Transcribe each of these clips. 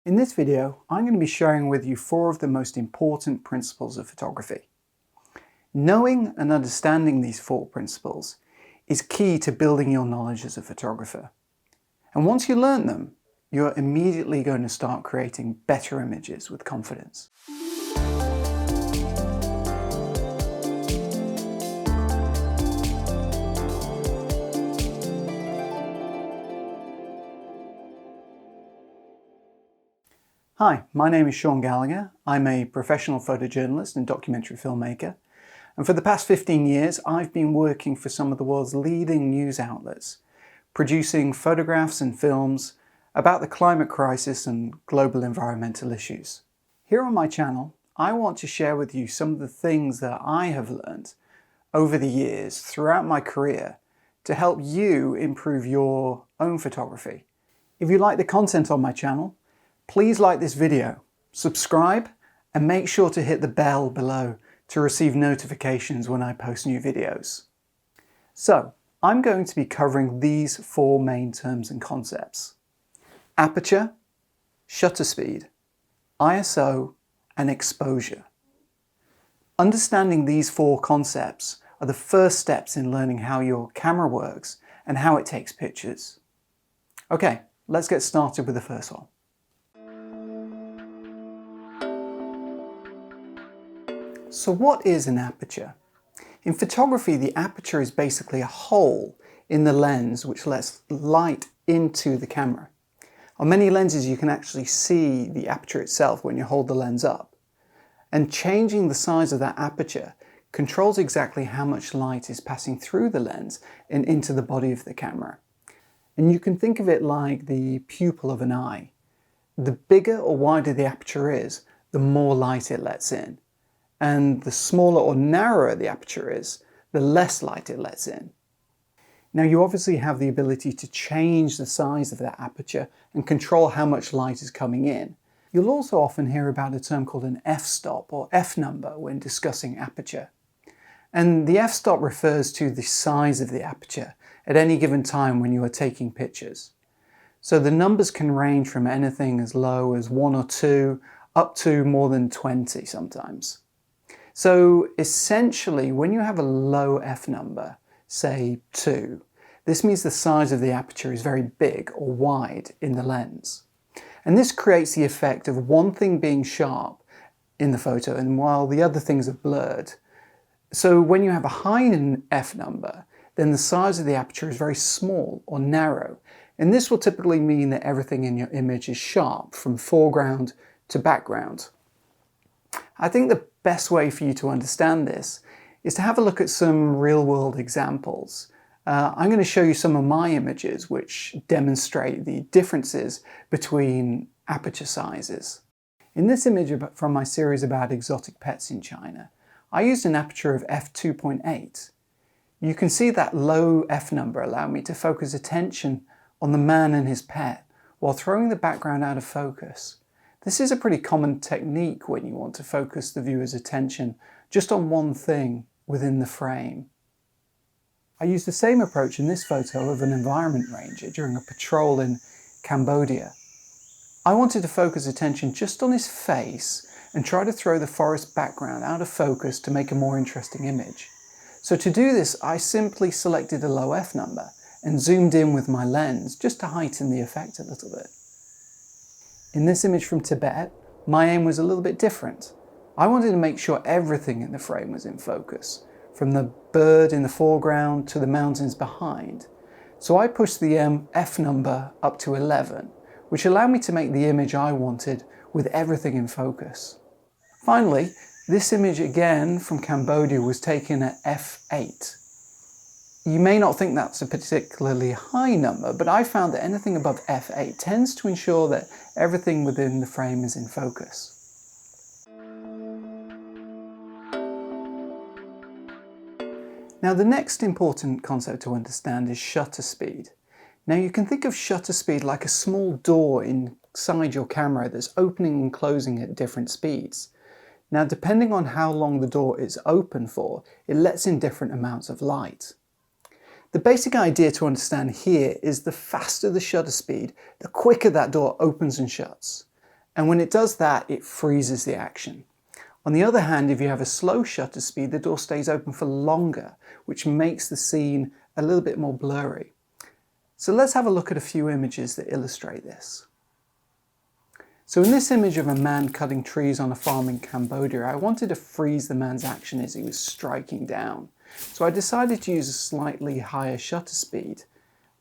In this video, I'm going to be sharing with you 4 of the most important principles of photography. Knowing and understanding these 4 principles is key to building your knowledge as a photographer. And once you learn them, you're immediately going to start creating better images with confidence. Hi, my name is Gallagher. I'm a professional photojournalist and documentary filmmaker. And for the past 15 years, I've been working for some of the world's leading news outlets, producing photographs and films about the climate crisis and global environmental issues. Here on my channel, I want to share with you some of the things that I have learned over the years throughout my career to help you improve your own photography. If you like the content on my channel, please like this video, subscribe, and make sure to hit the bell below to receive notifications when I post new videos. So, I'm going to be covering these 4 main terms and concepts: aperture, shutter speed, ISO, and exposure. Understanding these 4 concepts are the first steps in learning how your camera works and how it takes pictures. Okay, let's get started with the first one. So what is an aperture? In photography, the aperture is basically a hole in the lens which lets light into the camera. On many lenses you can actually see the aperture itself when you hold the lens up. And changing the size of that aperture controls exactly how much light is passing through the lens and into the body of the camera. And you can think of it like the pupil of an eye. The bigger or wider the aperture is, the more light it lets in. And the smaller or narrower the aperture is, the less light it lets in. Now you obviously have the ability to change the size of that aperture and control how much light is coming in. You'll also often hear about a term called an f-stop or f-number when discussing aperture. And the f-stop refers to the size of the aperture at any given time when you are taking pictures. So the numbers can range from anything as low as 1 or 2 up to more than 20 sometimes. So essentially, when you have a low f number, say 2, this means the size of the aperture is very big or wide in the lens. And this creates the effect of one thing being sharp in the photo and while the other things are blurred. So when you have a high f number, then the size of the aperture is very small or narrow. And this will typically mean that everything in your image is sharp from foreground to background. I think the best way for you to understand this is to have a look at some real-world examples. I'm going to show you some of my images which demonstrate the differences between aperture sizes. In this image from my series about exotic pets in China, I used an aperture of f2.8. You can see that low f number allowed me to focus attention on the man and his pet while throwing the background out of focus. This is a pretty common technique when you want to focus the viewer's attention just on one thing within the frame. I used the same approach in this photo of an environment ranger during a patrol in Cambodia. I wanted to focus attention just on his face and try to throw the forest background out of focus to make a more interesting image. So to do this, I simply selected a low f number and zoomed in with my lens just to heighten the effect a little bit. In this image from Tibet, my aim was a little bit different. I wanted to make sure everything in the frame was in focus, from the bird in the foreground to the mountains behind. So I pushed the f number up to 11, which allowed me to make the image I wanted with everything in focus. Finally, this image again from Cambodia was taken at f8. You may not think that's a particularly high number, but I found that anything above f8 tends to ensure that everything within the frame is in focus. Now the next important concept to understand is shutter speed. Now you can think of shutter speed like a small door inside your camera that's opening and closing at different speeds. Now depending on how long the door is open for, it lets in different amounts of light. The basic idea to understand here is the faster the shutter speed, the quicker that door opens and shuts. And when it does that, it freezes the action. On the other hand, if you have a slow shutter speed, the door stays open for longer, which makes the scene a little bit more blurry. So let's have a look at a few images that illustrate this. So in this image of a man cutting trees on a farm in Cambodia, I wanted to freeze the man's action as he was striking down. So I decided to use a slightly higher shutter speed.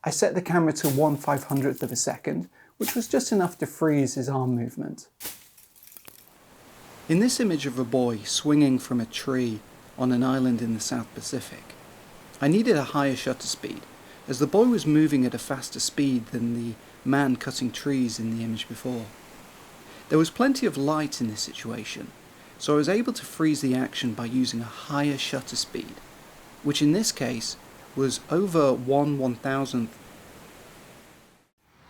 I set the camera to 1/500th of a second, which was just enough to freeze his arm movement. In this image of a boy swinging from a tree on an island in the South Pacific, I needed a higher shutter speed, as the boy was moving at a faster speed than the man cutting trees in the image before. There was plenty of light in this situation, so I was able to freeze the action by using a higher shutter speed, which in this case was over 1/1000th.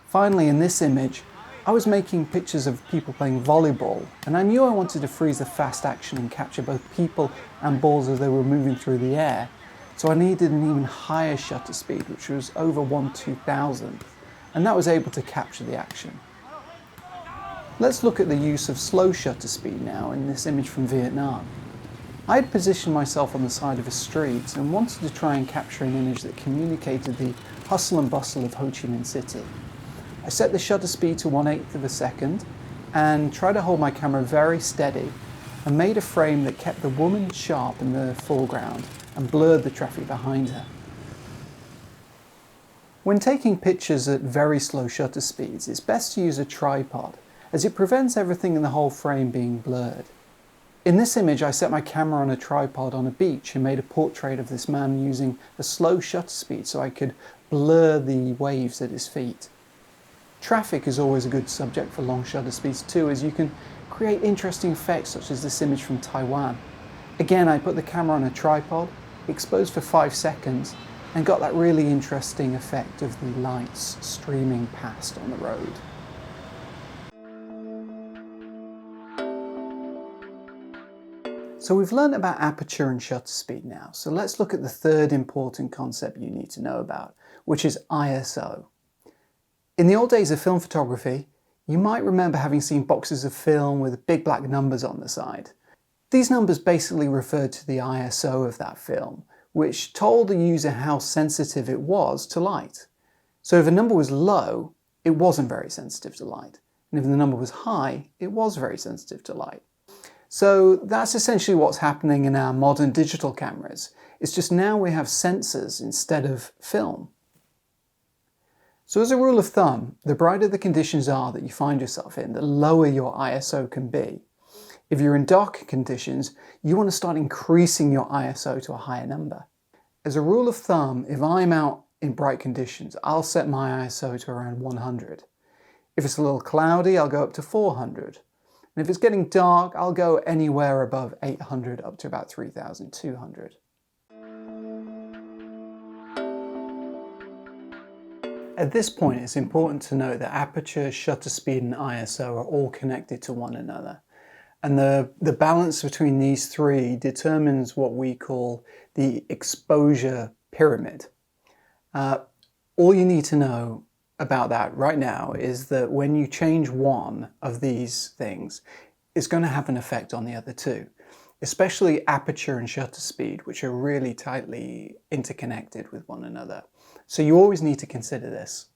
Finally, in this image, I was making pictures of people playing volleyball, and I knew I wanted to freeze the fast action and capture both people and balls as they were moving through the air. So I needed an even higher shutter speed, which was over 1/2000th, and that was able to capture the action. Let's look at the use of slow shutter speed now in this image from Vietnam. I had positioned myself on the side of a street and wanted to try and capture an image that communicated the hustle and bustle of Ho Chi Minh City. I set the shutter speed to 1/8 of a second and tried to hold my camera very steady and made a frame that kept the woman sharp in the foreground and blurred the traffic behind her. When taking pictures at very slow shutter speeds, it's best to use a tripod, as it prevents everything in the whole frame being blurred. In this image, I set my camera on a tripod on a beach and made a portrait of this man using a slow shutter speed so I could blur the waves at his feet. Traffic is always a good subject for long shutter speeds too, as you can create interesting effects such as this image from Taiwan. Again, I put the camera on a tripod, exposed for 5 seconds, and got that really interesting effect of the lights streaming past on the road. So we've learned about aperture and shutter speed now, so let's look at the third important concept you need to know about, which is ISO. In the old days of film photography, you might remember having seen boxes of film with big black numbers on the side. These numbers basically referred to the ISO of that film, which told the user how sensitive it was to light. So if a number was low, it wasn't very sensitive to light. And if the number was high, it was very sensitive to light. So that's essentially what's happening in our modern digital cameras. It's just now we have sensors instead of film. So as a rule of thumb, the brighter the conditions are that you find yourself in, the lower your ISO can be. If you're in darker conditions, you want to start increasing your ISO to a higher number. As a rule of thumb, if I'm out in bright conditions, I'll set my ISO to around 100. If it's a little cloudy, I'll go up to 400. And if it's getting dark, I'll go anywhere above 800 up to about 3200. At this point, it's important to note that aperture, shutter speed and ISO are all connected to one another. And the balance between these three determines what we call the exposure pyramid. All you need to know about that right now is that when you change one of these things, it's going to have an effect on the other two, especially aperture and shutter speed, which are really tightly interconnected with one another. So you always need to consider this.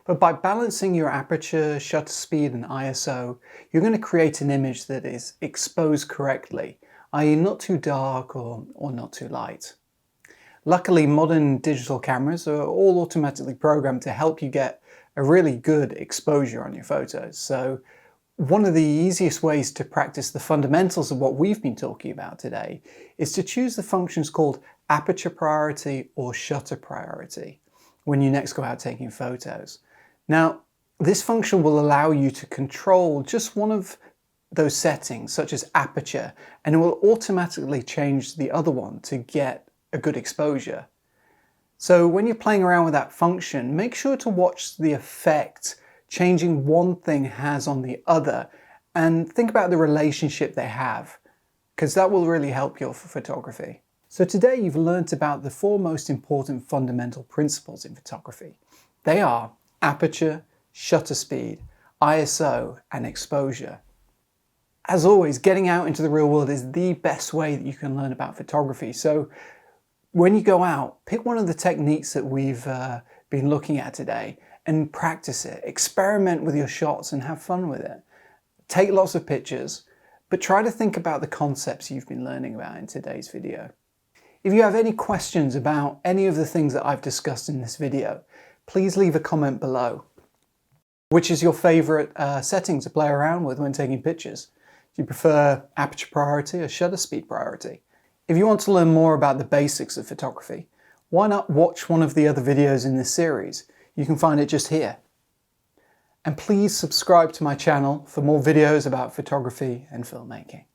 But by balancing your aperture, shutter speed and ISO, you're going to create an image that is exposed correctly, i.e. not too dark or not too light. Luckily, modern digital cameras are all automatically programmed to help you get a really good exposure on your photos. So one of the easiest ways to practice the fundamentals of what we've been talking about today is to choose the functions called aperture priority or shutter priority when you next go out taking photos. Now, this function will allow you to control just one of those settings, such as aperture, and it will automatically change the other one to get a good exposure. So when you're playing around with that function, make sure to watch the effect changing one thing has on the other and think about the relationship they have, because that will really help your photography. So today you've learnt about the four most important fundamental principles in photography. They are aperture, shutter speed, ISO and exposure. As always, getting out into the real world is the best way that you can learn about photography. So when you go out, pick one of the techniques that we've been looking at today and practice it. Experiment with your shots and have fun with it. Take lots of pictures, but try to think about the concepts you've been learning about in today's video. If you have any questions about any of the things that I've discussed in this video, please leave a comment below. Which is your favorite setting to play around with when taking pictures? Do you prefer aperture priority or shutter speed priority? If you want to learn more about the basics of photography, why not watch one of the other videos in this series? You can find it just here. And please subscribe to my channel for more videos about photography and filmmaking.